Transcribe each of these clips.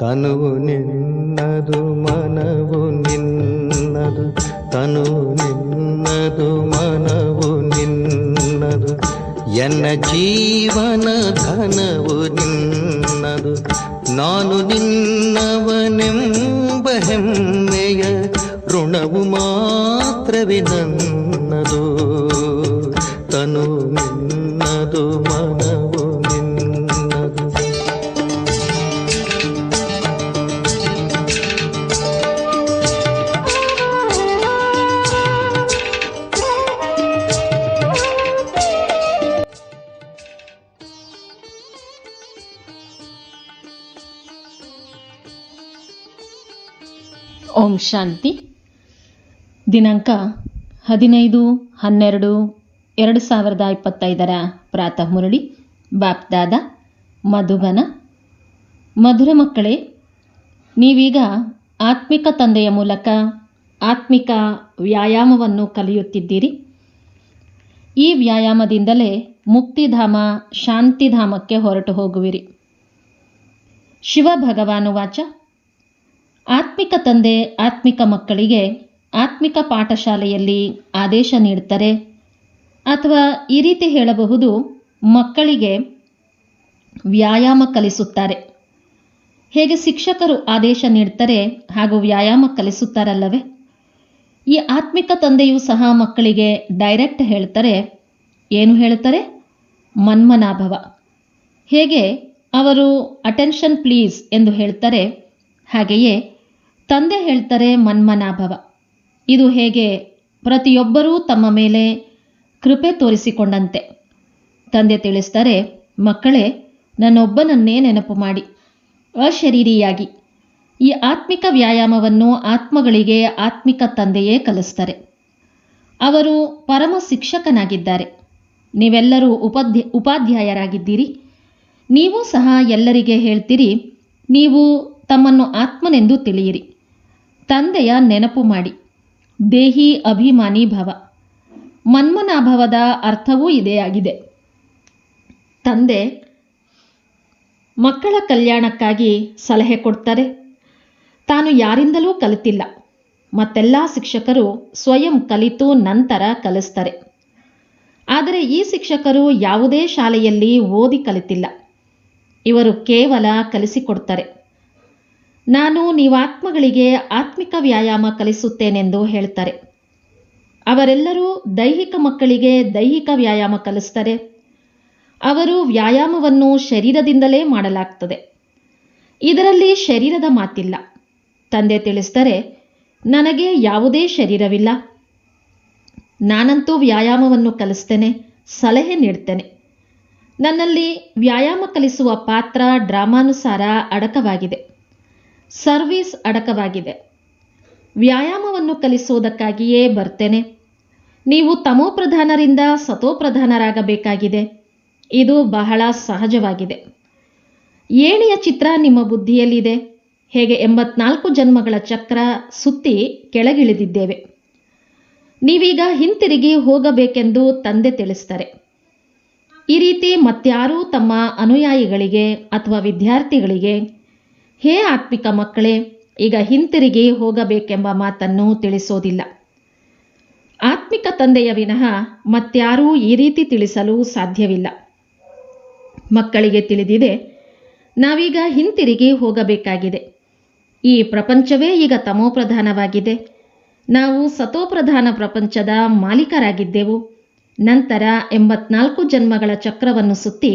ತನುವು ನಿನ್ನದು ಮನವು ನಿನ್ನದು, ತನುವು ನಿನ್ನದು ಮನವು ನಿನ್ನದು, ಎನ್ನ ಜೀವನ ಧನವು ನಿನ್ನದು. ನಾನು ನಿನ್ನವನೆಂಬ ಹೆಮ್ಮೆಯ ಋಣವು ಮಾತ್ರವೇ ನನ್ನದು. ತನು ನಿನ್ನದು ಮನವು ನಿನ್ನದು. ಓಂ ಶಾಂತಿ. ದಿನಾಂಕ 15/12/2025 ಪ್ರಾತಃ ಮುರಳಿ. ಬಾಪ್ದಾದ ಮಧುಬನ. ಮಧುರ ಮಕ್ಕಳೇ, ನೀವೀಗ ಆತ್ಮಿಕ ತಂದೆಯ ಮೂಲಕ ಆತ್ಮಿಕ ವ್ಯಾಯಾಮವನ್ನು ಕಲಿಯುತ್ತಿದ್ದೀರಿ. ಈ ವ್ಯಾಯಾಮದಿಂದಲೇ ಮುಕ್ತಿಧಾಮ ಶಾಂತಿಧಾಮಕ್ಕೆ ಹೊರಟು ಹೋಗುವಿರಿ. ಶಿವ ಭಗವಾನುವಾಚ: ಆತ್ಮಿಕ ತಂದೆ ಆತ್ಮಿಕ ಮಕ್ಕಳಿಗೆ ಆತ್ಮಿಕ ಪಾಠಶಾಲೆಯಲ್ಲಿ ಆದೇಶ ನೀಡ್ತಾರೆ, ಅಥವಾ ಈ ರೀತಿ ಹೇಳಬಹುದು, ಮಕ್ಕಳಿಗೆ ವ್ಯಾಯಾಮ ಕಲಿಸುತ್ತಾರೆ. ಹೇಗೆ ಶಿಕ್ಷಕರು ಆದೇಶ ನೀಡ್ತಾರೆ ಹಾಗೂ ವ್ಯಾಯಾಮ ಕಲಿಸುತ್ತಾರಲ್ಲವೇ, ಈ ಆತ್ಮಿಕ ತಂದೆಯೂ ಸಹ ಮಕ್ಕಳಿಗೆ ಡೈರೆಕ್ಟ್ ಹೇಳ್ತಾರೆ. ಏನು ಹೇಳ್ತಾರೆ? ಮನ್ಮನಾಭವ. ಹೇಗೆ ಅವರು ಅಟೆನ್ಷನ್ ಪ್ಲೀಸ್ ಎಂದು ಹೇಳ್ತಾರೆ, ಹಾಗೆಯೇ ತಂದೆ ಹೇಳ್ತಾರೆ ಮನ್ಮನಾಭವ. ಇದು ಹೇಗೆ ಪ್ರತಿಯೊಬ್ಬರೂ ತಮ್ಮ ಮೇಲೆ ಕೃಪೆ ತೋರಿಸಿಕೊಂಡಂತೆ. ತಂದೆ ತಿಳಿಸ್ತಾರೆ, ಮಕ್ಕಳೇ, ನನ್ನೊಬ್ಬನನ್ನೇ ನೆನಪು ಮಾಡಿ ಅಶರೀರಿಯಾಗಿ. ಈ ಆತ್ಮಿಕ ವ್ಯಾಯಾಮವನ್ನು ಆತ್ಮಗಳಿಗೆ ಆತ್ಮಿಕ ತಂದೆಯೇ ಕಲಿಸ್ತಾರೆ. ಅವರು ಪರಮ ಶಿಕ್ಷಕನಾಗಿದ್ದಾರೆ. ನೀವೆಲ್ಲರೂ ಉಪಾಧ್ಯಾಯರಾಗಿದ್ದೀರಿ. ನೀವು ಸಹ ಎಲ್ಲರಿಗೆ ಹೇಳ್ತೀರಿ, ನೀವು ತಮ್ಮನ್ನು ಆತ್ಮನೆಂದು ತಿಳಿಯಿರಿ. ತಂದೆಯ ನೆನಪು ಮಾಡಿ. ದೇಹಿ ಅಭಿಮಾನಿ ಭವ. ಮನ್ಮನಾಭವದ ಅರ್ಥವೂ ಇದೇ ಆಗಿದೆ. ತಂದೆ ಮಕ್ಕಳ ಕಲ್ಯಾಣಕ್ಕಾಗಿ ಸಲಹೆ ಕೊಡ್ತಾರೆ. ತಾನು ಯಾರಿಂದಲೂ ಕಲಿತಿಲ್ಲ. ಮತ್ತೆಲ್ಲ ಶಿಕ್ಷಕರು ಸ್ವಯಂ ಕಲಿತು ನಂತರ ಕಲಿಸ್ತಾರೆ. ಆದರೆ ಈ ಶಿಕ್ಷಕರು ಯಾವುದೇ ಶಾಲೆಯಲ್ಲಿ ಓದಿ ಕಲಿತಿಲ್ಲ. ಇವರು ಕೇವಲ ಕಲಿಸಿಕೊಡ್ತಾರೆ. ನಾನು ನೀವಾತ್ಮಗಳಿಗೆ ಆತ್ಮಿಕ ವ್ಯಾಯಾಮ ಕಲಿಸುತ್ತೇನೆಂದು ಹೇಳ್ತಾರೆ. ಅವರೆಲ್ಲರೂ ದೈಹಿಕ ಮಕ್ಕಳಿಗೆ ದೈಹಿಕ ವ್ಯಾಯಾಮ ಕಲಿಸ್ತಾರೆ. ಅವರು ವ್ಯಾಯಾಮವನ್ನು ಶರೀರದಿಂದಲೇ ಮಾಡಲಾಗ್ತದೆ. ಇದರಲ್ಲಿ ಶರೀರದ ಮಾತಿಲ್ಲ. ತಂದೆ ತಿಳಿಸ್ತಾರೆ, ನನಗೆ ಯಾವುದೇ ಶರೀರವಿಲ್ಲ. ನಾನಂತೂ ವ್ಯಾಯಾಮವನ್ನು ಕಲಿಸ್ತೇನೆ, ಸಲಹೆ ನೀಡ್ತೇನೆ. ನನ್ನಲ್ಲಿ ವ್ಯಾಯಾಮ ಕಲಿಸುವ ಪಾತ್ರ ಡ್ರಾಮಾನುಸಾರ ಅಡಕವಾಗಿದೆ. ಸರ್ವಿಸ್ ಅಡಕವಾಗಿದೆ. ವ್ಯಾಯಾಮವನ್ನು ಕಲಿಸುವುದಕ್ಕಾಗಿಯೇ ಬರ್ತೇನೆ. ನೀವು ತಮೋಪ್ರಧಾನರಿಂದ ಸತೋಪ್ರಧಾನರಾಗಬೇಕಾಗಿದೆ. ಇದು ಬಹಳ ಸಹಜವಾಗಿದೆ. ಏಣಿಯ ಚಿತ್ರ ನಿಮ್ಮ ಬುದ್ಧಿಯಲ್ಲಿದೆ. ಹೇಗೆ 84 ಜನ್ಮಗಳ ಚಕ್ರ ಸುತ್ತಿ ಕೆಳಗಿಳಿದಿದ್ದೇವೆ. ನೀವೀಗ ಹಿಂತಿರುಗಿ ಹೋಗಬೇಕೆಂದು ತಂದೆ ತಿಳಿಸ್ತಾರೆ. ಈ ರೀತಿ ಮತ್ಯಾರೂ ತಮ್ಮ ಅನುಯಾಯಿಗಳಿಗೆ ಅಥವಾ ವಿದ್ಯಾರ್ಥಿಗಳಿಗೆ, ಹೇ ಆತ್ಮಿಕ ಮಕ್ಕಳೇ, ಈಗ ಹಿಂತಿರುಗಿ ಹೋಗಬೇಕೆಂಬ ಮಾತನ್ನು ತಿಳಿಸೋದಿಲ್ಲ. ಆತ್ಮಿಕ ತಂದೆಯ ವಿನಃ ಮತ್ಯಾರೂ ಈ ರೀತಿ ತಿಳಿಸಲು ಸಾಧ್ಯವಿಲ್ಲ. ಮಕ್ಕಳಿಗೆ ತಿಳಿದಿದೆ, ನಾವೀಗ ಹಿಂತಿರುಗಿ ಹೋಗಬೇಕಾಗಿದೆ. ಈ ಪ್ರಪಂಚವೇ ಈಗ ತಮೋಪ್ರಧಾನವಾಗಿದೆ. ನಾವು ಸತೋಪ್ರಧಾನ ಪ್ರಪಂಚದ ಮಾಲೀಕರಾಗಿದ್ದೆವು. ನಂತರ 84 ಜನ್ಮಗಳ ಚಕ್ರವನ್ನು ಸುತ್ತಿ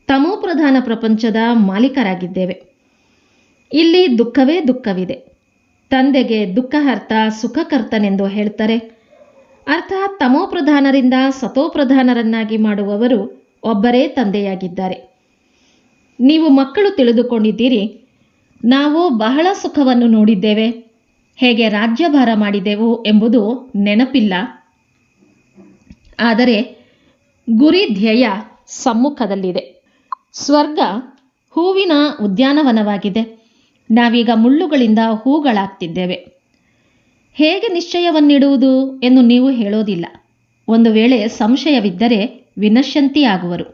ತಮೋಪ್ರಧಾನ ಪ್ರಪಂಚದ ಮಾಲೀಕರಾಗಿದ್ದೇವೆ. ಇಲ್ಲಿ ದುಃಖವೇ ದುಃಖವಿದೆ. ತಂದೆಗೆ ದುಃಖಹರ್ತ ಸುಖಕರ್ತನೆಂದು ಹೇಳ್ತಾರೆ. ಅರ್ಥಾತ್ ತಮೋಪ್ರಧಾನರಿಂದ ಸತೋಪ್ರಧಾನರನ್ನಾಗಿ ಮಾಡುವವರು ಒಬ್ಬರೇ ತಂದೆಯಾಗಿದ್ದಾರೆ. ನೀವು ಮಕ್ಕಳು ತಿಳಿದುಕೊಂಡಿದ್ದೀರಿ, ನಾವು ಬಹಳ ಸುಖವನ್ನು ನೋಡಿದ್ದೇವೆ, ಹೇಗೆ ರಾಜ್ಯಭಾರ ಮಾಡಿದೆವು ಎಂಬುದು ನೆನಪಿಲ್ಲ. ಆದರೆ ಗುರಿ ಧ್ಯೇಯ ಸಮ್ಮುಖದಲ್ಲಿದೆ. ಸ್ವರ್ಗ ಹೂವಿನ ಉದ್ಯಾನವನವಾಗಿದೆ. ನಾವೀಗ ಮುಳ್ಳುಗಳಿಂದ ಹೂಗಳಾಗ್ತಿದ್ದೇವೆ. ಹೇಗೆ ನಿಶ್ಚಯವನ್ನಿಡುವುದು ಎಂದು ನೀವು ಹೇಳೋದಿಲ್ಲ. ಒಂದು ವೇಳೆ ಸಂಶಯವಿದ್ದರೆ ವಿನಶ್ಯಂತಿಯಾಗುವರು.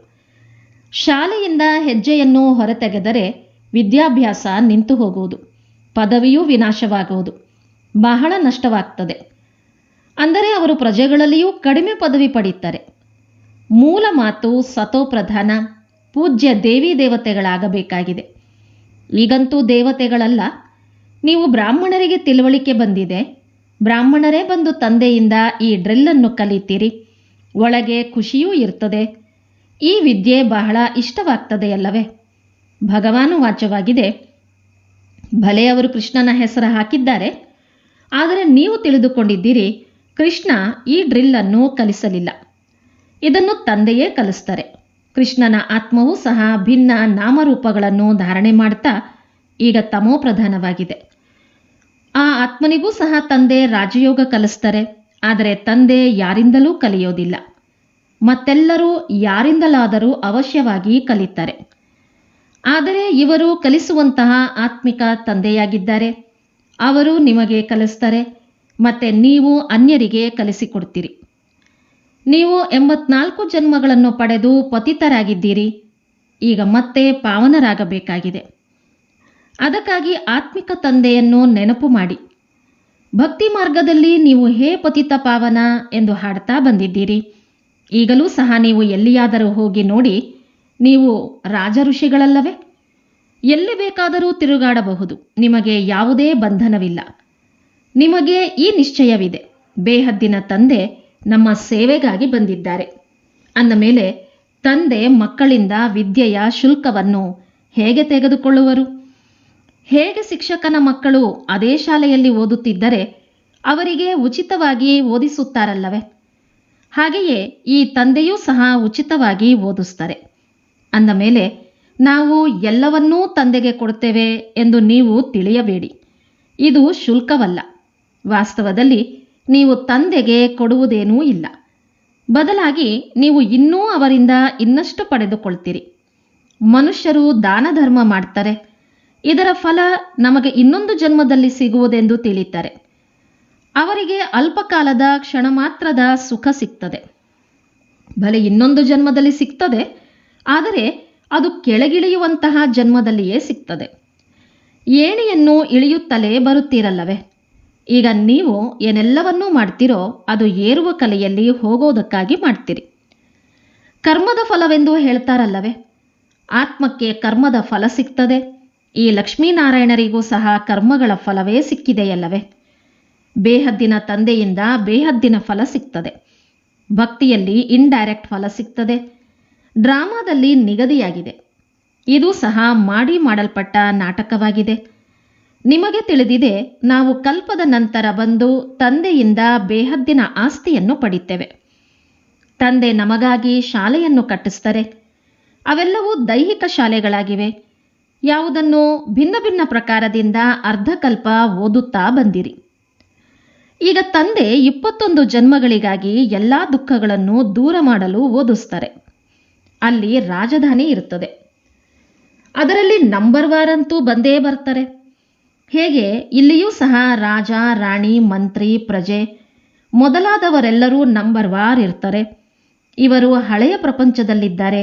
ಶಾಲೆಯಿಂದ ಹೆಜ್ಜೆಯನ್ನು ಹೊರತೆಗೆದರೆ ವಿದ್ಯಾಭ್ಯಾಸ ನಿಂತು ಹೋಗುವುದು, ಪದವಿಯೂ ವಿನಾಶವಾಗುವುದು, ಬಹಳ ನಷ್ಟವಾಗ್ತದೆ. ಅಂದರೆ ಅವರು ಪ್ರಜೆಗಳಲ್ಲಿಯೂ ಕಡಿಮೆ ಪದವಿ ಪಡೆಯುತ್ತಾರೆ. ಮೂಲ ಮಾತು ಸತೋಪ್ರಧಾನ, ಪೂಜ್ಯ ದೇವಿ ದೇವತೆಗಳಾಗಬೇಕಾಗಿದೆ. ಈಗಂತೂ ದೇವತೆಗಳಲ್ಲ, ನೀವು ಬ್ರಾಹ್ಮಣರಿಗೆ ತಿಳುವಳಿಕೆ ಬಂದಿದೆ, ಬ್ರಾಹ್ಮಣರೇ ಬಂದು ತಂದೆಯಿಂದ ಈ ಡ್ರಿಲ್ಲನ್ನು ಕಲಿತೀರಿ, ಒಳಗೆ ಖುಷಿಯೂ ಇರ್ತದೆ, ಈ ವಿದ್ಯೆ ಬಹಳ ಇಷ್ಟವಾಗ್ತದೆಯಲ್ಲವೇ? ಭಗವಾನು ವಾಚ್ಯವಾಗಿದೆ, ಭಲೆ ಅವರು ಕೃಷ್ಣನ ಹೆಸರು ಹಾಕಿದ್ದಾರೆ, ಆದರೆ ನೀವು ತಿಳಿದುಕೊಂಡಿದ್ದೀರಿ ಕೃಷ್ಣ ಈ ಡ್ರಿಲ್ಲನ್ನು ಕಲಿಸಲಿಲ್ಲ, ಇದನ್ನು ತಂದೆಯೇ ಕಲಿಸ್ತಾರೆ. ಕೃಷ್ಣನ ಆತ್ಮವೂ ಸಹ ಭಿನ್ನ ನಾಮರೂಪಗಳನ್ನು ಧಾರಣೆ ಮಾಡ್ತಾ ಈಗ ತಮೋಪ್ರಧಾನವಾಗಿದೆ. ಆ ಆತ್ಮನಿಗೂ ಸಹ ತಂದೆ ರಾಜಯೋಗ ಕಲಿಸ್ತಾರೆ, ಆದರೆ ತಂದೆ ಯಾರಿಂದಲೂ ಕಲಿಯೋದಿಲ್ಲ. ಮತ್ತೆಲ್ಲರೂ ಯಾರಿಂದಲಾದರೂ ಅವಶ್ಯವಾಗಿ ಕಲಿತಾರೆ. ಆದರೆ ಇವರು ಕಲಿಸುವಂತಹ ಆತ್ಮಿಕ ತಂದೆಯಾಗಿದ್ದಾರೆ. ಅವರು ನಿಮಗೆ ಕಲಿಸ್ತಾರೆ, ಮತ್ತೆ ನೀವು ಅನ್ಯರಿಗೆ ಕಲಿಸಿಕೊಡ್ತೀರಿ. ನೀವು 84 ಜನ್ಮಗಳನ್ನು ಪಡೆದು ಪತಿತರಾಗಿದ್ದೀರಿ, ಈಗ ಮತ್ತೆ ಪಾವನರಾಗಬೇಕಾಗಿದೆ. ಅದಕ್ಕಾಗಿ ಆತ್ಮಿಕ ತಂದೆಯನ್ನು ನೆನಪು ಮಾಡಿ. ಭಕ್ತಿ ಮಾರ್ಗದಲ್ಲಿ ನೀವು ಹೇ ಪತಿತ ಪಾವನ ಎಂದು ಹಾಡ್ತಾ ಬಂದಿದ್ದೀರಿ. ಈಗಲೂ ಸಹ ನೀವು ಎಲ್ಲಿಯಾದರೂ ಹೋಗಿ ನೋಡಿ, ನೀವು ರಾಜ ಋಷಿಗಳಲ್ಲವೇ? ಎಲ್ಲಿ ಬೇಕಾದರೂ ತಿರುಗಾಡಬಹುದು, ನಿಮಗೆ ಯಾವುದೇ ಬಂಧನವಿಲ್ಲ. ನಿಮಗೆ ಈ ನಿಶ್ಚಯವಿದೆ, ಬೇಹದ್ದಿನ ತಂದೆ ನಮ್ಮ ಸೇವೆಗಾಗಿ ಬಂದಿದ್ದಾರೆ ಅಂದ ಮೇಲೆ ತಂದೆ ಮಕ್ಕಳಿಂದ ವಿದ್ಯೆಯ ಶುಲ್ಕವನ್ನು ಹೇಗೆ ತೆಗೆದುಕೊಳ್ಳುವರು? ಹೇಗೆ ಶಿಕ್ಷಕನ ಮಕ್ಕಳು ಅದೇ ಶಾಲೆಯಲ್ಲಿ ಓದುತ್ತಿದ್ದರೆ ಅವರಿಗೆ ಉಚಿತವಾಗಿ ಓದಿಸುತ್ತಾರಲ್ಲವೇ? ಹಾಗೆಯೇ ಈ ತಂದೆಯೂ ಸಹ ಉಚಿತವಾಗಿ ಓದಿಸ್ತಾರೆ. ಅಂದ ಮೇಲೆ ನಾವು ಎಲ್ಲವನ್ನೂ ತಂದೆಗೆ ಕೊಡ್ತೇವೆ ಎಂದು ನೀವು ತಿಳಿಯಬೇಡಿ. ಇದು ಶುಲ್ಕವಲ್ಲ. ವಾಸ್ತವದಲ್ಲಿ ನೀವು ತಂದೆಗೆ ಕೊಡುವುದೇನೂ ಇಲ್ಲ. ಬದಲಾಗಿ ನೀವು ಇನ್ನೂ ಅವರಿಂದ ಇನ್ನಷ್ಟು ಪಡೆದುಕೊಳ್ತೀರಿ. ಮನುಷ್ಯರು ದಾನ ಧರ್ಮ ಮಾಡ್ತಾರೆ, ಇದರ ಫಲ ನಮಗೆ ಇನ್ನೊಂದು ಜನ್ಮದಲ್ಲಿ ಸಿಗುವುದೆಂದು ತಿಳಿತಾರೆ. ಅವರಿಗೆ ಅಲ್ಪಕಾಲದ ಕ್ಷಣ ಮಾತ್ರದ ಸುಖ ಸಿಗ್ತದೆ. ಭಲೆ ಇನ್ನೊಂದು ಜನ್ಮದಲ್ಲಿ ಸಿಗ್ತದೆ, ಆದರೆ ಅದು ಕೆಳಗಿಳಿಯುವಂತಹ ಜನ್ಮದಲ್ಲಿಯೇ ಸಿಗ್ತದೆ. ಏಣಿಯನ್ನು ಇಳಿಯುತ್ತಲೇ ಬರುತ್ತೀರಲ್ಲವೇ? ಈಗ ನೀವು ಏನೆಲ್ಲವನ್ನೂ ಮಾಡ್ತೀರೋ ಅದು ಏರುವ ಕಲೆಯಲ್ಲಿ ಹೋಗೋದಕ್ಕಾಗಿ ಮಾಡ್ತೀರಿ. ಕರ್ಮದ ಫಲವೆಂದು ಹೇಳ್ತಾರಲ್ಲವೇ? ಆತ್ಮಕ್ಕೆ ಕರ್ಮದ ಫಲ ಸಿಗ್ತದೆ. ಈ ಲಕ್ಷ್ಮೀನಾರಾಯಣರಿಗೂ ಸಹ ಕರ್ಮಗಳ ಫಲವೇ ಸಿಕ್ಕಿದೆಯಲ್ಲವೇ? ಬೇಹದ್ದಿನ ತಂದೆಯಿಂದ ಬೇಹದ್ದಿನ ಫಲ ಸಿಗ್ತದೆ. ಭಕ್ತಿಯಲ್ಲಿ ಇಂಡೈರೆಕ್ಟ್ ಫಲ ಸಿಗ್ತದೆ. ಡ್ರಾಮಾದಲ್ಲಿ ನಿಗದಿಯಾಗಿದೆ. ಇದು ಸಹ ಮಾಡಲ್ಪಟ್ಟ ನಾಟಕವಾಗಿದೆ. ನಿಮಗೆ ತಿಳಿದಿದೆ, ನಾವು ಕಲ್ಪದ ನಂತರ ಬಂದು ತಂದೆಯಿಂದ ಬೇಹದ್ದಿನ ಆಸ್ತಿಯನ್ನು ಪಡಿತೇವೆ. ತಂದೆ ನಮಗಾಗಿ ಶಾಲೆಯನ್ನು ಕಟ್ಟಿಸ್ತಾರೆ. ಅವೆಲ್ಲವೂ ದೈಹಿಕ ಶಾಲೆಗಳಾಗಿವೆ. ಯಾವುದನ್ನು ಭಿನ್ನ ಭಿನ್ನ ಪ್ರಕಾರದಿಂದ ಅರ್ಧಕಲ್ಪ ಓದುತ್ತಾ ಬಂದಿರಿ. ಈಗ ತಂದೆ 21 ಜನ್ಮಗಳಿಗಾಗಿ ಎಲ್ಲ ದುಃಖಗಳನ್ನು ದೂರ ಮಾಡಲು ಓದಿಸ್ತಾರೆ. ಅಲ್ಲಿ ರಾಜಧಾನಿ ಇರುತ್ತದೆ. ಅದರಲ್ಲಿ ನಂಬರ್ ವಾರಂತೂ ಬಂದೇ ಬರ್ತಾರೆ. ಹೇಗೆ ಇಲ್ಲಿಯೂ ಸಹ ರಾಜ, ರಾಣಿ, ಮಂತ್ರಿ, ಪ್ರಜೆ ಮೊದಲಾದವರೆಲ್ಲರೂ ನಂಬರ್ ವಾರ್ ಇರ್ತಾರೆ. ಇವರು ಹಳೆಯ ಪ್ರಪಂಚದಲ್ಲಿದ್ದಾರೆ,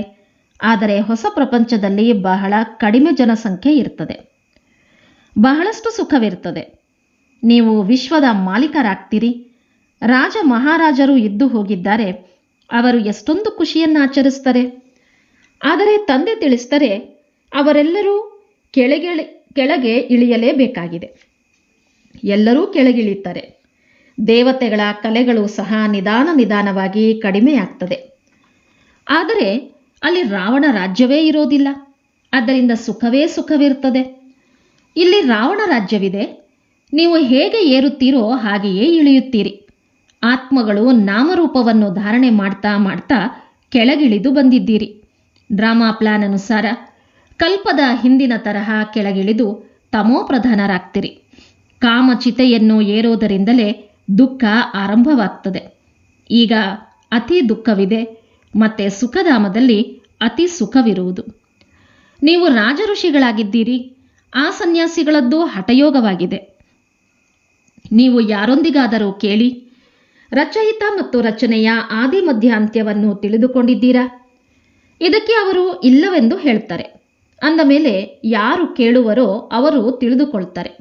ಆದರೆ ಹೊಸ ಪ್ರಪಂಚದಲ್ಲಿ ಬಹಳ ಕಡಿಮೆ ಜನಸಂಖ್ಯೆ ಇರ್ತದೆ. ಬಹಳಷ್ಟು ಸುಖವಿರ್ತದೆ. ನೀವು ವಿಶ್ವದ ಮಾಲೀಕರಾಗ್ತೀರಿ. ರಾಜ ಮಹಾರಾಜರು ಇದ್ದು ಹೋಗಿದ್ದಾರೆ, ಅವರು ಎಷ್ಟೊಂದು ಖುಷಿಯನ್ನು ಆಚರಿಸ್ತಾರೆ. ಆದರೆ ತಂದೆ ತಿಳಿಸ್ತಾರೆ, ಅವರೆಲ್ಲರೂ ಕೆಳಗೆ ಇಳಿಯಲೇಬೇಕಾಗಿದೆ. ಎಲ್ಲರೂ ಕೆಳಗಿಳಿತಾರೆ. ದೇವತೆಗಳ ಕಲೆಗಳು ಸಹ ನಿಧಾನವಾಗಿ ಕಡಿಮೆಯಾಗ್ತದೆ. ಆದರೆ ಅಲ್ಲಿ ರಾವಣ ರಾಜ್ಯವೇ ಇರೋದಿಲ್ಲ. ಆದ್ದರಿಂದ ಸುಖವಿರ್ತದೆ. ಇಲ್ಲಿ ರಾವಣ ರಾಜ್ಯವಿದೆ. ನೀವು ಹೇಗೆ ಏರುತ್ತೀರೋ ಹಾಗೆಯೇ ಇಳಿಯುತ್ತೀರಿ. ಆತ್ಮಗಳು ನಾಮರೂಪವನ್ನು ಧಾರಣೆ ಮಾಡ್ತಾ ಕೆಳಗಿಳಿದು ಬಂದಿದ್ದೀರಿ. ಡ್ರಾಮಾ ಪ್ಲಾನ್ ಅನುಸಾರ ಕಲ್ಪದ ಹಿಂದಿನ ತರಹ ಕೆಳಗಿಳಿದು ತಮೋಪ್ರಧಾನರಾಗ್ತೀರಿ. ಕಾಮಚಿತೆಯನ್ನು ಏರೋದರಿಂದಲೇ ದುಃಖ ಆರಂಭವಾಗ್ತದೆ. ಈಗ ಅತಿ ದುಃಖವಿದೆ, ಮತ್ತೆ ಸುಖಧಾಮದಲ್ಲಿ ಅತಿ ಸುಖವಿರುವುದು. ನೀವು ರಾಜ ಋಷಿಗಳಾಗಿದ್ದೀರಿ. ಆ ಸನ್ಯಾಸಿಗಳದ್ದು ಹಠಯೋಗವಾಗಿದೆ. ನೀವು ಯಾರೊಂದಿಗಾದರೂ ಕೇಳಿ, ರಚಯಿತ ಮತ್ತು ರಚನೆಯ ಆದಿ ಮಧ್ಯ ಅಂತ್ಯವನ್ನು ತಿಳಿದುಕೊಂಡಿದ್ದೀರಾ? ಇದಕ್ಕೆ ಅವರು ಇಲ್ಲವೆಂದು ಹೇಳ್ತಾರೆ. ಅಂದ ಮೇಲೆ ಯಾರು ಕೇಳುವರೋ ಅವರು ತಿಳಿದುಕೊಳ್ತಾರೆ.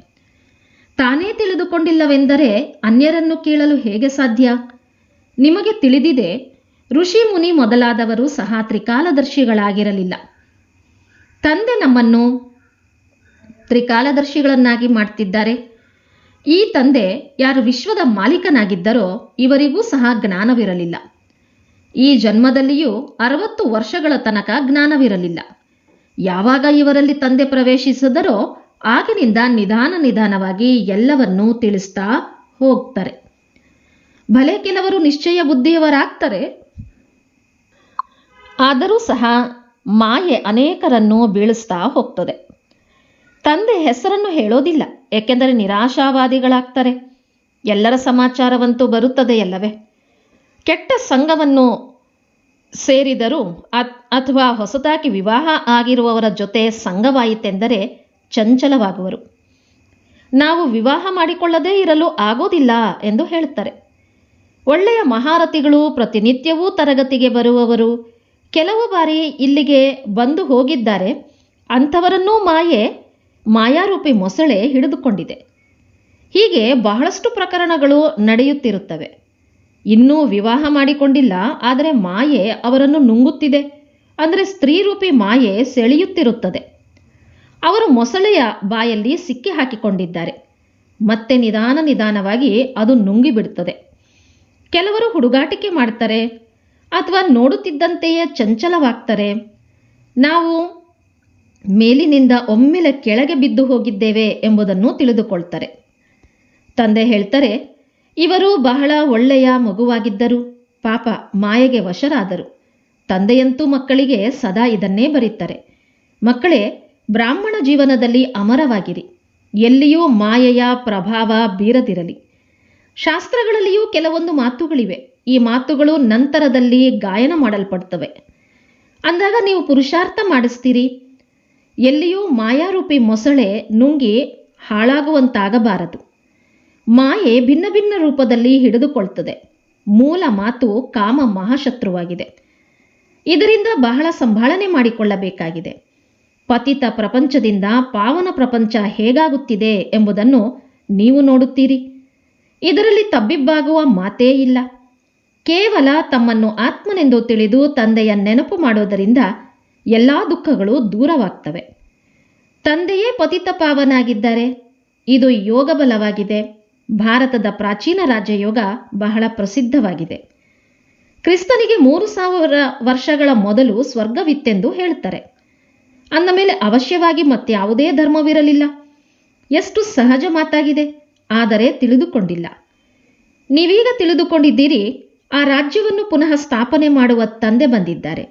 ತಾನೇ ತಿಳಿದುಕೊಂಡಿಲ್ಲವೆಂದರೆ ಅನ್ಯರನ್ನು ಕೇಳಲು ಹೇಗೆ ಸಾಧ್ಯ? ನಿಮಗೆ ತಿಳಿದಿದೆ, ಋಷಿ ಮುನಿ ಮೊದಲಾದವರು ಸಹ ತ್ರಿಕಾಲದರ್ಶಿಗಳಾಗಿರಲಿಲ್ಲ. ತಂದೆ ನಮ್ಮನ್ನು ತ್ರಿಕಾಲದರ್ಶಿಗಳನ್ನಾಗಿ ಮಾಡ್ತಿದ್ದಾರೆ. ಈ ತಂದೆ ಯಾರು ವಿಶ್ವದ ಮಾಲೀಕನಾಗಿದ್ದರೋ ಇವರಿಗೂ ಸಹ ಜ್ಞಾನವಿರಲಿಲ್ಲ. ಈ ಜನ್ಮದಲ್ಲಿಯೂ 60 ವರ್ಷಗಳ ತನಕ ಜ್ಞಾನವಿರಲಿಲ್ಲ. ಯಾವಾಗ ಇವರಲ್ಲಿ ತಂದೆ ಪ್ರವೇಶಿಸಿದರೋ ಆಗಿನಿಂದ ನಿಧಾನವಾಗಿ ಎಲ್ಲವನ್ನೂ ತಿಳಿಸ್ತಾ ಹೋಗ್ತಾರೆ. ಭಲೆ ಕೆಲವರು ನಿಶ್ಚಯ ಬುದ್ಧಿಯವರಾಗ್ತಾರೆ, ಆದರೂ ಸಹ ಮಾಯೆ ಅನೇಕರನ್ನು ಬೀಳಿಸ್ತಾ ಹೋಗ್ತದೆ. ತಂದೆ ಹೆಸರನ್ನು ಹೇಳೋದಿಲ್ಲ, ಏಕೆಂದರೆ ನಿರಾಶಾವಾದಿಗಳಾಗ್ತಾರೆ. ಎಲ್ಲರ ಸಮಾಚಾರವಂತೂ ಬರುತ್ತದೆಯಲ್ಲವೇ? ಕೆಟ್ಟ ಸಂಘವನ್ನು ಸೇರಿದರೂ ಅಥವಾ ಹೊಸದಾಗಿ ವಿವಾಹ ಆಗಿರುವವರ ಜೊತೆ ಸಂಘವಾಯಿತೆಂದರೆ ಚಂಚಲವಾಗುವರು. ನಾವು ವಿವಾಹ ಮಾಡಿಕೊಳ್ಳದೇ ಇರಲು ಆಗೋದಿಲ್ಲ ಎಂದು ಹೇಳ್ತಾರೆ. ಒಳ್ಳೆಯ ಮಹಾರಥಿಗಳು ಪ್ರತಿನಿತ್ಯವೂ ತರಗತಿಗೆ ಬರುವವರು ಕೆಲವು ಬಾರಿ ಇಲ್ಲಿಗೆ ಬಂದು ಹೋಗಿದ್ದಾರೆ. ಅಂಥವರನ್ನೂ ಮಾಯಾರೂಪಿ ಮೊಸಳೆ ಹಿಡಿದುಕೊಂಡಿದೆ. ಹೀಗೆ ಬಹಳಷ್ಟು ಪ್ರಕರಣಗಳು ನಡೆಯುತ್ತಿರುತ್ತವೆ. ಇನ್ನೂ ವಿವಾಹ ಮಾಡಿಕೊಂಡಿಲ್ಲ, ಆದರೆ ಮಾಯೆ ಅವರನ್ನು ನುಂಗುತ್ತಿದೆ. ಅಂದರೆ ಸ್ತ್ರೀರೂಪಿ ಮಾಯೆ ಸೆಳೆಯುತ್ತಿರುತ್ತದೆ. ಅವರು ಮೊಸಳೆಯ ಬಾಯಲ್ಲಿ ಸಿಕ್ಕಿ ಹಾಕಿಕೊಂಡಿದ್ದಾರೆ. ಮತ್ತೆ ನಿಧಾನವಾಗಿ ಅದು ನುಂಗಿಬಿಡುತ್ತದೆ. ಕೆಲವರು ಹುಡುಗಾಟಿಕೆ ಮಾಡ್ತಾರೆ ಅಥವಾ ನೋಡುತ್ತಿದ್ದಂತೆಯೇ ಚಂಚಲವಾಗ್ತಾರೆ. ನಾವು ಮೇಲಿನಿಂದ ಒಮ್ಮೆಲೆ ಕೆಳಗೆ ಬಿದ್ದು ಹೋಗಿದ್ದೇವೆ ಎಂಬುದನ್ನು ತಿಳಿದುಕೊಳ್ತಾರೆ. ತಂದೆ ಹೇಳ್ತಾರೆ, ಇವರು ಬಹಳ ಒಳ್ಳೆಯ ಮಗುವಾಗಿದ್ದರು, ಪಾಪ ಮಾಯೆಗೆ ವಶರಾದರು. ತಂದೆಯಂತೂ ಮಕ್ಕಳಿಗೆ ಸದಾ ಇದನ್ನೇ ಬರೀತಾರೆ, ಮಕ್ಕಳೇ, ಬ್ರಾಹ್ಮಣ ಜೀವನದಲ್ಲಿ ಅಮರವಾಗಿರಿ, ಎಲ್ಲಿಯೂ ಮಾಯೆಯ ಪ್ರಭಾವ ಬೀರದಿರಲಿ. ಶಾಸ್ತ್ರಗಳಲ್ಲಿಯೂ ಕೆಲವೊಂದು ಮಾತುಗಳಿವೆ. ಈ ಮಾತುಗಳು ನಂತರದಲ್ಲಿ ಗಾಯನ ಮಾಡಲ್ಪಡ್ತವೆ. ಅಂದಾಗ ನೀವು ಪುರುಷಾರ್ಥ ಮಾಡಿಸ್ತೀರಿ. ಎಲ್ಲಿಯೂ ಮಾಯಾರೂಪಿ ಮೊಸಳೆ ನುಂಗಿ ಹಾಳಾಗುವಂತಾಗಬಾರದು. ಮಾಯೆ ಭಿನ್ನ ಭಿನ್ನ ರೂಪದಲ್ಲಿ ಹಿಡಿದುಕೊಳ್ತದೆ. ಮೂಲ ಮಾತು ಕಾಮ ಮಹಾಶತ್ರುವಾಗಿದೆ. ಇದರಿಂದ ಬಹಳ ಸಂಭಾಳನೆ ಮಾಡಿಕೊಳ್ಳಬೇಕಾಗಿದೆ. ಪತಿತ ಪ್ರಪಂಚದಿಂದ ಪಾವನ ಪ್ರಪಂಚ ಹೇಗಾಗುತ್ತಿದೆ ಎಂಬುದನ್ನು ನೀವು ನೋಡುತ್ತೀರಿ. ಇದರಲ್ಲಿ ತಬ್ಬಿಬ್ಬಾಗುವ ಮಾತೇ ಇಲ್ಲ. ಕೇವಲ ತಮ್ಮನ್ನು ಆತ್ಮನೆಂದು ತಿಳಿದು ತಂದೆಯ ನೆನಪು ಮಾಡೋದರಿಂದ ಎಲ್ಲ ದುಃಖಗಳು ದೂರವಾಗ್ತವೆ. ತಂದೆಯೇ ಪತಿತ ಪಾವನಾಗಿದ್ದಾರೆ. ಇದು ಯೋಗ ಬಲವಾಗಿದೆ. ಭಾರತದ ಪ್ರಾಚೀನ ರಾಜಯೋಗ ಬಹಳ ಪ್ರಸಿದ್ಧವಾಗಿದೆ. ಕ್ರಿಸ್ತನಿಗೆ 3000 ವರ್ಷಗಳ ಮೊದಲು ಸ್ವರ್ಗವಿತ್ತೆಂದು ಹೇಳ್ತಾರೆ. ಅಂದ ಮೇಲೆ ಅವಶ್ಯವಾಗಿ ಮತ್ಯಾವುದೇ ಧರ್ಮವಿರಲಿಲ್ಲ. ಎಷ್ಟು ಸಹಜ ಮಾತಾಗಿದೆ, ಆದರೆ ತಿಳಿದುಕೊಂಡಿಲ್ಲ. ನೀವೀಗ ತಿಳಿದುಕೊಂಡಿದ್ದೀರಿ. ಆ ರಾಜ್ಯವನ್ನು ಪುನಃ ಸ್ಥಾಪನೆ ಮಾಡುವ ತಂದೆ ಬಂದಿದ್ದಾರೆ.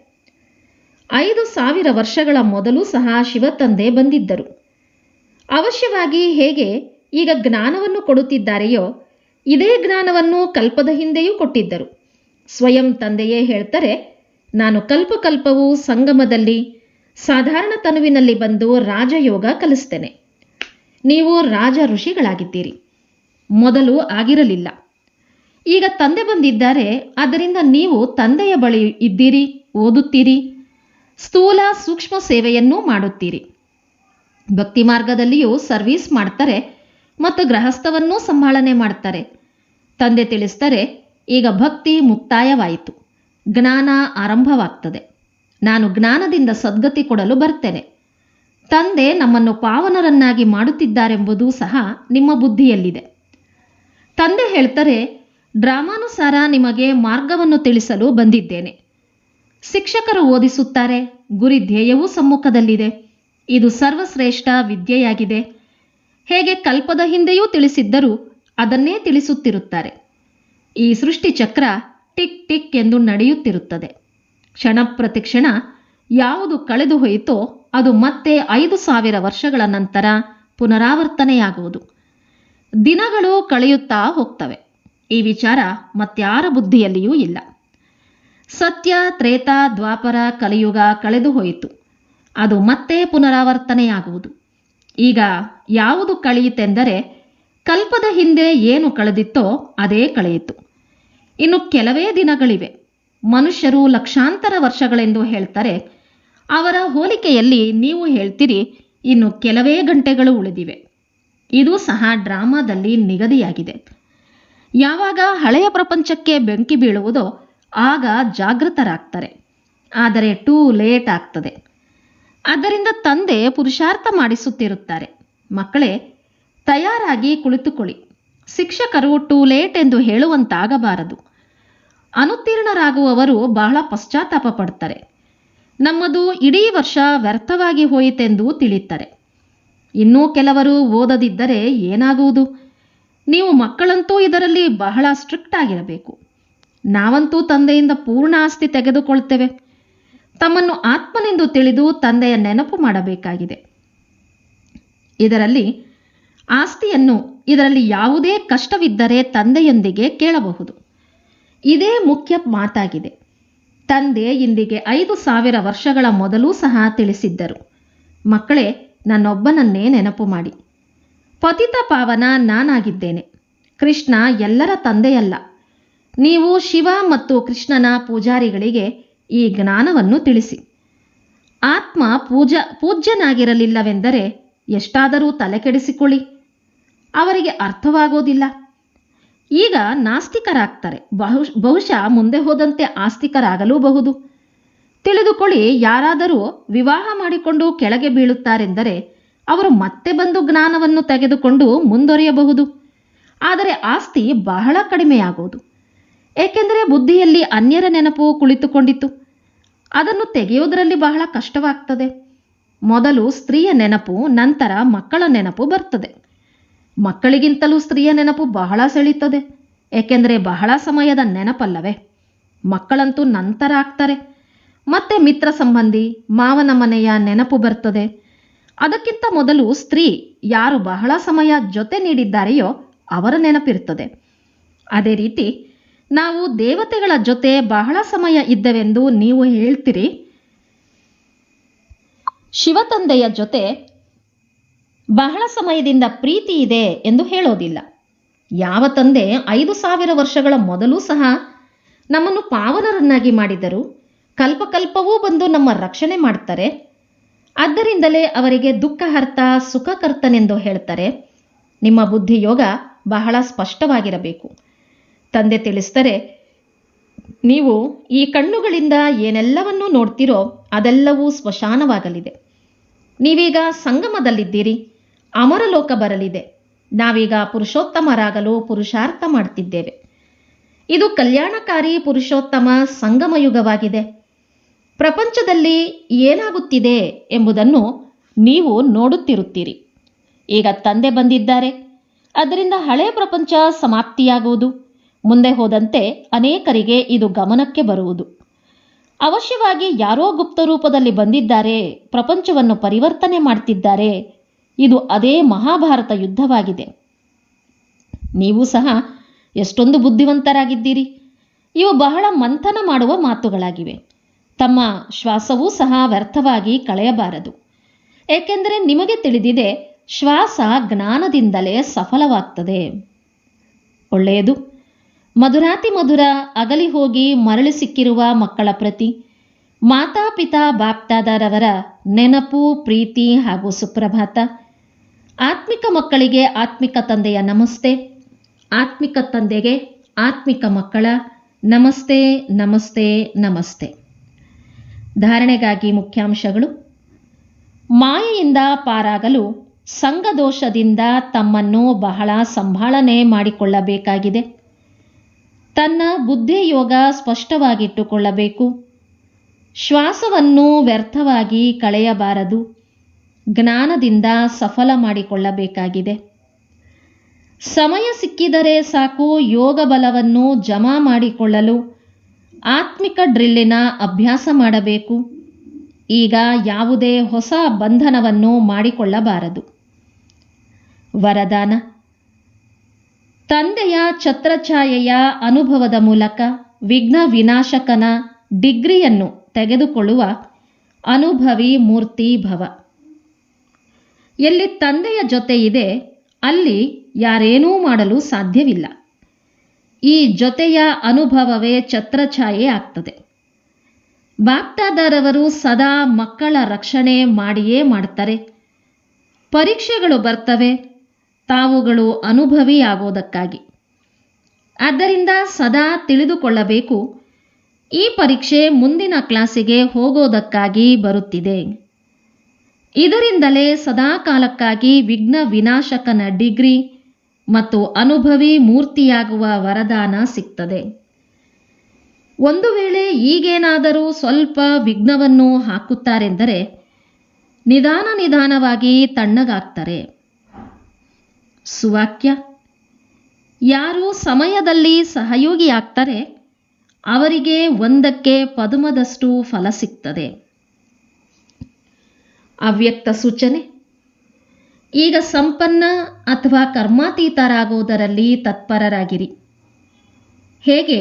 5000 ವರ್ಷಗಳ ಮೊದಲು ಸಹ ಶಿವತಂದೆ ಬಂದಿದ್ದರು. ಅವಶ್ಯವಾಗಿ ಹೇಗೆ ಈಗ ಜ್ಞಾನವನ್ನು ಕೊಡುತ್ತಿದ್ದಾರೆಯೋ ಇದೇ ಜ್ಞಾನವನ್ನು ಕಲ್ಪದ ಹಿಂದೆಯೂ ಕೊಟ್ಟಿದ್ದರು. ಸ್ವಯಂ ತಂದೆಯೇ ಹೇಳ್ತಾರೆ, ನಾನು ಕಲ್ಪಕಲ್ಪವೂ ಸಂಗಮದಲ್ಲಿ ಸಾಧಾರಣ ತನುವಿನಲ್ಲಿ ಬಂದು ರಾಜಯೋಗ ಕಲಿಸ್ತೇನೆ. ನೀವು ರಾಜ ಋಷಿಗಳಾಗಿದ್ದೀರಿ, ಮೊದಲು ಆಗಿರಲಿಲ್ಲ. ಈಗ ತಂದೆ ಬಂದಿದ್ದಾರೆ, ಆದ್ದರಿಂದ ನೀವು ತಂದೆಯ ಬಳಿ ಇದ್ದೀರಿ, ಓದುತ್ತೀರಿ, ಸ್ಥೂಲ ಸೂಕ್ಷ್ಮ ಸೇವೆಯನ್ನೂ ಮಾಡುತ್ತೀರಿ. ಭಕ್ತಿ ಮಾರ್ಗದಲ್ಲಿಯೂ ಸರ್ವೀಸ್ ಮಾಡ್ತಾರೆ ಮತ್ತು ಗೃಹಸ್ಥವನ್ನೂ ಸಂಭಾಳನೆ ಮಾಡ್ತಾರೆ. ತಂದೆ ತಿಳಿಸ್ತಾರೆ, ಈಗ ಭಕ್ತಿ ಮುಕ್ತಾಯವಾಯಿತು, ಜ್ಞಾನ ಆರಂಭವಾಗ್ತದೆ. ನಾನು ಜ್ಞಾನದಿಂದ ಸದ್ಗತಿ ಕೊಡಲು ಬರ್ತೇನೆ. ತಂದೆ ನಮ್ಮನ್ನು ಪಾವನರನ್ನಾಗಿ ಮಾಡುತ್ತಿದ್ದಾರೆಂಬುದು ಸಹ ನಿಮ್ಮ ಬುದ್ಧಿಯಲ್ಲಿದೆ. ತಂದೆ ಹೇಳ್ತಾರೆ, ಡ್ರಾಮಾನುಸಾರ ನಿಮಗೆ ಮಾರ್ಗವನ್ನು ತಿಳಿಸಲು ಬಂದಿದ್ದೇನೆ. ಶಿಕ್ಷಕರು ಓದಿಸುತ್ತಾರೆ, ಗುರಿ ಧ್ಯೇಯವೂ ಸಮ್ಮುಖದಲ್ಲಿದೆ. ಇದು ಸರ್ವಶ್ರೇಷ್ಠ ವಿದ್ಯೆಯಾಗಿದೆ. ಹೇಗೆ ಕಲ್ಪದ ಹಿಂದೆಯೂ ತಿಳಿಸಿದ್ದರೂ ಅದನ್ನೇ ತಿಳಿಸುತ್ತಿರುತ್ತಾರೆ. ಈ ಸೃಷ್ಟಿ ಚಕ್ರ ಟಿಕ್ ಟಿಕ್ ಎಂದು ನಡೆಯುತ್ತಿರುತ್ತದೆ. ಕ್ಷಣ ಪ್ರತಿಕ್ಷಣ ಯಾವುದು ಕಳೆದು ಹೋಯಿತೋ ಅದು ಮತ್ತೆ 5000 ವರ್ಷಗಳ ನಂತರ ಪುನರಾವರ್ತನೆಯಾಗುವುದು. ದಿನಗಳು ಕಳೆಯುತ್ತಾ ಹೋಗ್ತವೆ. ಈ ವಿಚಾರ ಮತ್ಯಾರ ಬುದ್ಧಿಯಲ್ಲಿಯೂ ಇಲ್ಲ. ಸತ್ಯ, ತ್ರೇತ, ದ್ವಾಪರ, ಕಲಿಯುಗ ಕಳೆದು ಹೋಯಿತು. ಅದು ಮತ್ತೆ ಪುನರಾವರ್ತನೆಯಾಗುವುದು. ಈಗ ಯಾವುದು ಕಳೆಯಿತೆಂದರೆ ಕಲ್ಪದ ಹಿಂದೆ ಏನು ಕಳೆದಿತ್ತೋ ಅದೇ ಕಳೆಯಿತು. ಇನ್ನು ಕೆಲವೇ ದಿನಗಳಿವೆ. ಮನುಷ್ಯರು ಲಕ್ಷಾಂತರ ವರ್ಷಗಳೆಂದು ಹೇಳ್ತಾರೆ. ಅವರ ಹೋಲಿಕೆಯಲ್ಲಿ ನೀವು ಹೇಳ್ತೀರಿ, ಇನ್ನು ಕೆಲವೇ ಗಂಟೆಗಳು ಉಳಿದಿವೆ. ಇದು ಸಹ ಡ್ರಾಮಾದಲ್ಲಿ ನಿಗದಿಯಾಗಿದೆ. ಯಾವಾಗ ಹಳೆಯ ಪ್ರಪಂಚಕ್ಕೆ ಬೆಂಕಿ ಬೀಳುವುದೋ ಆಗ ಜಾಗೃತರಾಗ್ತಾರೆ. ಆದರೆ ಟೂ ಲೇಟ್ ಆಗ್ತದೆ. ಆದ್ದರಿಂದ ತಂದೆ ಪುರುಷಾರ್ಥ ಮಾಡಿಸುತ್ತಿರುತ್ತಾರೆ, ಮಕ್ಕಳೇ ತಯಾರಾಗಿ ಕುಳಿತುಕೊಳ್ಳಿ. ಶಿಕ್ಷಕರು ಟೂ ಲೇಟ್ ಎಂದು ಹೇಳುವಂತಾಗಬಾರದು. ಅನುತ್ತೀರ್ಣರಾಗುವವರು ಬಹಳ ಪಶ್ಚಾತ್ತಾಪ ಪಡ್ತಾರೆ. ನಮ್ಮದು ಇಡೀ ವರ್ಷ ವ್ಯರ್ಥವಾಗಿ ಹೋಯಿತೆಂದು ತಿಳಿಯುತ್ತಾರೆ. ಇನ್ನೂ ಕೆಲವರು ಓದದಿದ್ದರೆ ಏನಾಗುವುದು? ನೀವು ಮಕ್ಕಳಂತೂ ಇದರಲ್ಲಿ ಬಹಳ ಸ್ಟ್ರಿಕ್ಟ್ ಆಗಿರಬೇಕು. ನಾವಂತೂ ತಂದೆಯಿಂದ ಪೂರ್ಣ ಆಸ್ತಿ ತೆಗೆದುಕೊಳ್ತೇವೆ. ತಮ್ಮನ್ನು ಆತ್ಮನೆಂದು ತಿಳಿದು ತಂದೆಯ ನೆನಪು ಮಾಡಬೇಕಾಗಿದೆ. ಇದರಲ್ಲಿ ಯಾವುದೇ ಕಷ್ಟವಿದ್ದರೆ ತಂದೆಯೊಂದಿಗೆ ಕೇಳಬಹುದು. ಇದೇ ಮುಖ್ಯ ಮಾತಾಗಿದೆ. ತಂದೆ ಇಂದಿಗೆ 5,000 ವರ್ಷಗಳ ಮೊದಲೂ ಸಹ ತಿಳಿಸಿದ್ದರು, ಮಕ್ಕಳೇ ನನ್ನೊಬ್ಬನನ್ನೇ ನೆನಪು ಮಾಡಿ. ಪತಿತ ಪಾವನ ನಾನಾಗಿದ್ದೇನೆ. ಕೃಷ್ಣ ಎಲ್ಲರ ತಂದೆಯಲ್ಲ. ನೀವು ಶಿವ ಮತ್ತು ಕೃಷ್ಣನ ಪೂಜಾರಿಗಳಿಗೆ ಈ ಜ್ಞಾನವನ್ನು ತಿಳಿಸಿ. ಆತ್ಮ ಪೂಜ್ಯನಾಗಿರಲಿಲ್ಲವೆಂದರೆ ಎಷ್ಟಾದರೂ ತಲೆಕೆಡಿಸಿಕೊಳ್ಳಿ, ಅವರಿಗೆ ಅರ್ಥವಾಗೋದಿಲ್ಲ. ಈಗ ನಾಸ್ತಿಕರಾಗ್ತಾರೆ, ಬಹುಶಃ ಮುಂದೆ ಹೋದಂತೆ ಆಸ್ತಿಕರಾಗಲೂಬಹುದು. ತಿಳಿದುಕೊಳ್ಳಿ, ಯಾರಾದರೂ ವಿವಾಹ ಮಾಡಿಕೊಂಡು ಕೆಳಗೆ ಬೀಳುತ್ತಾರೆಂದರೆ ಅವರು ಮತ್ತೆ ಬಂದು ಜ್ಞಾನವನ್ನು ತೆಗೆದುಕೊಂಡು ಮುಂದುವರಿಯಬಹುದು. ಆದರೆ ಆಸ್ತಿ ಬಹಳ ಕಡಿಮೆಯಾಗುವುದು. ಏಕೆಂದರೆ ಬುದ್ಧಿಯಲ್ಲಿ ಅನ್ಯರ ನೆನಪು ಕುಳಿತುಕೊಂಡಿತು. ಅದನ್ನು ತೆಗೆಯುವುದರಲ್ಲಿ ಬಹಳ ಕಷ್ಟವಾಗ್ತದೆ. ಮೊದಲು ಸ್ತ್ರೀಯ ನೆನಪು, ನಂತರ ಮಕ್ಕಳ ನೆನಪು ಬರ್ತದೆ. ಮಕ್ಕಳಿಗಿಂತಲೂ ಸ್ತ್ರೀಯ ನೆನಪು ಬಹಳ ಸೆಳೀತದೆ. ಏಕೆಂದರೆ ಬಹಳ ಸಮಯದ ನೆನಪಲ್ಲವೇ. ಮಕ್ಕಳಂತೂ ನಂತರ ಆಗ್ತಾರೆ. ಮತ್ತೆ ಮಿತ್ರ ಸಂಬಂಧಿ, ಮಾವನ ಮನೆಯ ನೆನಪು ಬರ್ತದೆ. ಅದಕ್ಕಿಂತ ಮೊದಲು ಸ್ತ್ರೀ ಯಾರು ಬಹಳ ಸಮಯ ಜೊತೆ ನೀಡಿದ್ದಾರೆಯೋ ಅವರ ನೆನಪಿರ್ತದೆ. ಅದೇ ರೀತಿ ನಾವು ದೇವತೆಗಳ ಜೊತೆ ಬಹಳ ಸಮಯ ಇದ್ದವೆಂದು ನೀವು ಹೇಳ್ತೀರಿ, ಶಿವತಂದೆಯ ಜೊತೆ ಬಹಳ ಸಮಯದಿಂದ ಪ್ರೀತಿ ಇದೆ ಎಂದು ಹೇಳೋದಿಲ್ಲ. ಯಾವ ತಂದೆ 5,000 ವರ್ಷಗಳ ಮೊದಲೂ ಸಹ ನಮ್ಮನ್ನು ಪಾವನರನ್ನಾಗಿ ಮಾಡಿದರು, ಕಲ್ಪಕಲ್ಪವೂ ಬಂದು ನಮ್ಮ ರಕ್ಷಣೆ ಮಾಡ್ತಾರೆ. ಆದ್ದರಿಂದಲೇ ಅವರಿಗೆ ದುಃಖಹರ್ತ ಸುಖಕರ್ತನೆಂದು ಹೇಳ್ತಾರೆ. ನಿಮ್ಮ ಬುದ್ಧಿಯೋಗ ಬಹಳ ಸ್ಪಷ್ಟವಾಗಿರಬೇಕು. ತಂದೆ ತಿಳಿಸ್ತಾರೆ, ನೀವು ಈ ಕಣ್ಣುಗಳಿಂದ ಏನೆಲ್ಲವನ್ನೂ ನೋಡ್ತೀರೋ ಅದೆಲ್ಲವೂ ಸ್ಮಶಾನವಾಗಲಿದೆ. ನೀವೀಗ ಸಂಗಮದಲ್ಲಿದ್ದೀರಿ, ಅಮರಲೋಕ ಬರಲಿದೆ. ನಾವೀಗ ಪುರುಷೋತ್ತಮರಾಗಲು ಪುರುಷಾರ್ಥ ಮಾಡ್ತಿದ್ದೇವೆ. ಇದು ಕಲ್ಯಾಣಕಾರಿ ಪುರುಷೋತ್ತಮ ಸಂಗಮ ಯುಗವಾಗಿದೆ. ಪ್ರಪಂಚದಲ್ಲಿ ಏನಾಗುತ್ತಿದೆ ಎಂಬುದನ್ನು ನೀವು ನೋಡುತ್ತಿರುತ್ತೀರಿ. ಈಗ ತಂದೆ ಬಂದಿದ್ದಾರೆ, ಅದರಿಂದ ಹಳೆಯ ಪ್ರಪಂಚ ಸಮಾಪ್ತಿಯಾಗುವುದು. ಮುಂದೆ ಹೋದಂತೆ ಅನೇಕರಿಗೆ ಇದು ಗಮನಕ್ಕೆ ಬರುವುದು. ಅವಶ್ಯವಾಗಿ ಯಾರೋ ಗುಪ್ತ ರೂಪದಲ್ಲಿ ಬಂದಿದ್ದಾರೆ, ಪ್ರಪಂಚವನ್ನು ಪರಿವರ್ತನೆ ಮಾಡ್ತಿದ್ದಾರೆ. ಇದು ಅದೇ ಮಹಾಭಾರತ ಯುದ್ಧವಾಗಿದೆ. ನೀವು ಸಹ ಎಷ್ಟೊಂದು ಬುದ್ಧಿವಂತರಾಗಿದ್ದೀರಿ. ಇವು ಬಹಳ ಮಂಥನ ಮಾಡುವ ಮಾತುಗಳಾಗಿವೆ. ತಮ್ಮ ಶ್ವಾಸವೂ ಸಹ ವ್ಯರ್ಥವಾಗಿ ಕಳೆಯಬಾರದು. ಏಕೆಂದರೆ ನಿಮಗೆ ತಿಳಿದಿದೆ, ಶ್ವಾಸ ಜ್ಞಾನದಿಂದಲೇ ಸಫಲವಾಗ್ತದೆ. ಒಳ್ಳೆಯದು. ಮಧುರಾತಿ ಮಧುರ ಅಗಲಿ ಹೋಗಿ ಮರಳಿ ಸಿಕ್ಕಿರುವ ಮಕ್ಕಳ ಪ್ರತಿ ಮಾತಾಪಿತಾ ಬಾಪ್ದಾದರವರ ನೆನಪು, ಪ್ರೀತಿ ಹಾಗೂ ಸುಪ್ರಭಾತ. ಆತ್ಮಿಕ ಮಕ್ಕಳಿಗೆ ಆತ್ಮಿಕ ತಂದೆಯ ನಮಸ್ತೆ, ಆತ್ಮಿಕ ತಂದೆಗೆ ಆತ್ಮಿಕ ಮಕ್ಕಳ ನಮಸ್ತೆ ನಮಸ್ತೆ ನಮಸ್ತೆ. ಧಾರಣೆಗಾಗಿ ಮುಖ್ಯಾಂಶಗಳು: ಮಾಯೆಯಿಂದ ಪಾರಾಗಲು ಸಂಘದೋಷದಿಂದ ತಮ್ಮನ್ನು ಬಹಳ ಸಂಭಾಳನೆ ಮಾಡಿಕೊಳ್ಳಬೇಕಾಗಿದೆ. ತನ್ನ ಬುದ್ಧಿಯೋಗ ಸ್ಪಷ್ಟವಾಗಿಟ್ಟುಕೊಳ್ಳಬೇಕು. ಶ್ವಾಸವನ್ನು ವ್ಯರ್ಥವಾಗಿ ಕಳೆಯಬಾರದು. ಜ್ಞಾನದಿಂದ ಸಫಲ ಮಾಡಿಕೊಳ್ಳಬೇಕಾಗಿದೆ. ಸಮಯ ಸಿಕ್ಕಿದರೆ ಸಾಕು, ಯೋಗ ಬಲವನ್ನು ಜಮಾ ಮಾಡಿಕೊಳ್ಳಲು ಆತ್ಮಿಕ ಡ್ರಿಲ್ಲಿನ ಅಭ್ಯಾಸ ಮಾಡಬೇಕು. ಈಗ ಯಾವುದೇ ಹೊಸ ಬಂಧನವನ್ನು ಮಾಡಿಕೊಳ್ಳಬಾರದು. ವರದಾನ: ತಂದೆಯ ಛತ್ರಛಾಯೆಯ ಅನುಭವದ ಮೂಲಕ ವಿಘ್ನ ವಿನಾಶಕನ ಡಿಗ್ರಿಯನ್ನು ತೆಗೆದುಕೊಳ್ಳುವ ಅನುಭವಿ ಮೂರ್ತಿ ಭವ. ಎಲ್ಲಿ ತಂದೆಯ ಜೊತೆ ಇದೆ ಅಲ್ಲಿ ಯಾರೇನೂ ಮಾಡಲು ಸಾಧ್ಯವಿಲ್ಲ. ಈ ಜೊತೆಯ ಅನುಭವವೇ ಛತ್ರಛಾಯೆ ಆಗ್ತದೆ. ಬಾಪ್ದಾದರವರು ಸದಾ ಮಕ್ಕಳ ರಕ್ಷಣೆ ಮಾಡಿಯೇ ಮಾಡ್ತಾರೆ. ಪರೀಕ್ಷೆಗಳು ಬರ್ತವೆ ತಾವುಗಳು ಅನುಭವಿಯಾಗೋದಕ್ಕಾಗಿ. ಆದ್ದರಿಂದ ಸದಾ ತಿಳಿದುಕೊಳ್ಳಬೇಕು, ಈ ಪರೀಕ್ಷೆ ಮುಂದಿನ ಕ್ಲಾಸಿಗೆ ಹೋಗೋದಕ್ಕಾಗಿ ಬರುತ್ತಿದೆ. ಇದರಿಂದಲೇ ಸದಾ ಕಾಲಕ್ಕಾಗಿ ವಿಘ್ನ ವಿನಾಶಕನ ಡಿಗ್ರಿ ಮತ್ತು ಅನುಭವಿ ಮೂರ್ತಿಯಾಗುವ ವರದಾನ ಸಿಗ್ತದೆ. ಒಂದು ವೇಳೆ ಈಗೇನಾದರೂ ಸ್ವಲ್ಪ ವಿಘ್ನವನ್ನು ಹಾಕುತ್ತಾರೆಂದರೆ ನಿಧಾನವಾಗಿ ತಣ್ಣಗಾಗ್ತಾರೆ. ಸುವಾಕ್ಯ: ಯಾರು ಸಮಯದಲ್ಲಿ ಸಹಯೋಗಿಯಾಗ್ತಾರೆ ಅವರಿಗೆ ಒಂದಕ್ಕೆ ಪದುಮದಷ್ಟು ಫಲ ಸಿಗ್ತದೆ. ಅವ್ಯಕ್ತ ಸೂಚನೆ: ಈಗ ಸಂಪನ್ನ ಅಥವಾ ಕರ್ಮಾತೀತರಾಗುವುದರಲ್ಲಿ ತತ್ಪರರಾಗಿರಿ. ಹೇಗೆ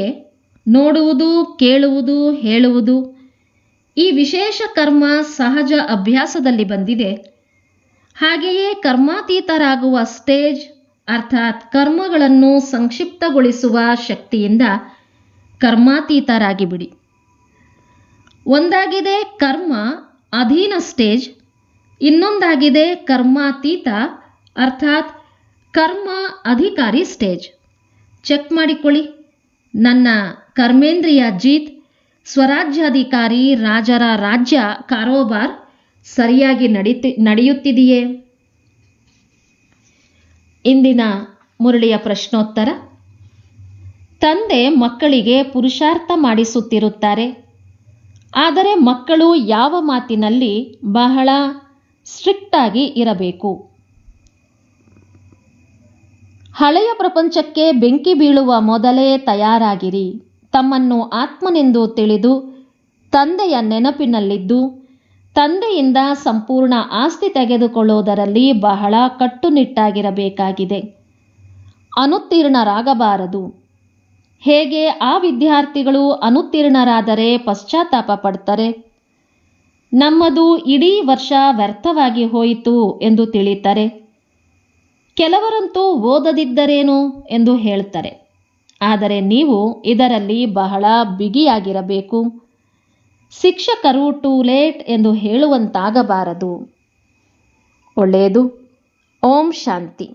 ನೋಡುವುದು, ಕೇಳುವುದು, ಹೇಳುವುದು ಈ ವಿಶೇಷ ಕರ್ಮ ಸಹಜ ಅಭ್ಯಾಸದಲ್ಲಿ ಬಂದಿದೆ, ಹಾಗೆಯೇ ಕರ್ಮಾತೀತರಾಗುವ ಸ್ಟೇಜ್ ಅರ್ಥಾತ್ ಕರ್ಮಗಳನ್ನು ಸಂಕ್ಷಿಪ್ತಗೊಳಿಸುವ ಶಕ್ತಿಯಿಂದ ಕರ್ಮಾತೀತರಾಗಿ ಬಿಡಿ. ಒಂದಾಗಿದೆ ಕರ್ಮ ಅಧೀನ ಸ್ಟೇಜ್, ಇನ್ನೊಂದಾಗಿದೆ ಕರ್ಮಾತೀತ ಅರ್ಥಾತ್ ಕರ್ಮ ಅಧಿಕಾರಿ ಸ್ಟೇಜ್. ಚೆಕ್ ಮಾಡಿಕೊಳ್ಳಿ. ನನ್ನ ಕರ್ಮೇಂದ್ರಿಯ ಜೀತ್, ಸ್ವರಾಜ್ಯಾಧಿಕಾರಿ ರಾಜರ ರಾಜ್ಯ ಕಾರೋಬಾರ್ ಸರಿಯಾಗಿ ನಡೆಯುತ್ತಿದೆಯೇ? ಇಂದಿನ ಮುರಳಿಯ ಪ್ರಶ್ನೋತ್ತರ: ತಂದೆ ಮಕ್ಕಳಿಗೆ ಪುರುಷಾರ್ಥ ಮಾಡಿಸುತ್ತಿರುತ್ತಾರೆ, ಆದರೆ ಮಕ್ಕಳು ಯಾವ ಮಾತಿನಲ್ಲಿ ಬಹಳ ಸ್ಟ್ರಿಕ್ಟ್ ಆಗಿ ಇರಬೇಕು? ಹಳೆಯ ಪ್ರಪಂಚಕ್ಕೆ ಬೆಂಕಿ ಬೀಳುವ ಮೊದಲೇ ತಯಾರಾಗಿರಿ. ತಮ್ಮನ್ನು ಆತ್ಮನೆಂದು ತಿಳಿದು ತಂದೆಯ ನೆನಪಿನಲ್ಲಿದ್ದು ತಂದೆಯಿಂದ ಸಂಪೂರ್ಣ ಆಸ್ತಿ ತೆಗೆದುಕೊಳ್ಳುವುದರಲ್ಲಿ ಬಹಳ ಕಟ್ಟುನಿಟ್ಟಾಗಿರಬೇಕಾಗಿದೆ. ಅನುತ್ತೀರ್ಣರಾಗಬಾರದು. ಹೇಗೆ ಆ ವಿದ್ಯಾರ್ಥಿಗಳು ಅನುತ್ತೀರ್ಣರಾದರೆ ಪಶ್ಚಾತ್ತಾಪ ಪಡ್ತಾರೆ, ನಮ್ಮದು ಇಡೀ ವರ್ಷ ವ್ಯರ್ಥವಾಗಿ ಹೋಯಿತು ಎಂದು ತಿಳಿತಾರೆ. ಕೆಲವರಂತೂ ಓದದಿದ್ದರೇನು ಎಂದು ಹೇಳ್ತಾರೆ. ಆದರೆ ನೀವು ಇದರಲ್ಲಿ ಬಹಳ ಬಿಗಿಯಾಗಿರಬೇಕು. ಶಿಕ್ಷಕರು ಟೂ ಲೇಟ್ ಎಂದು ಹೇಳುವಂತಾಗಬಾರದು. ಒಳ್ಳೆಯದು. ಓಂ ಶಾಂತಿ.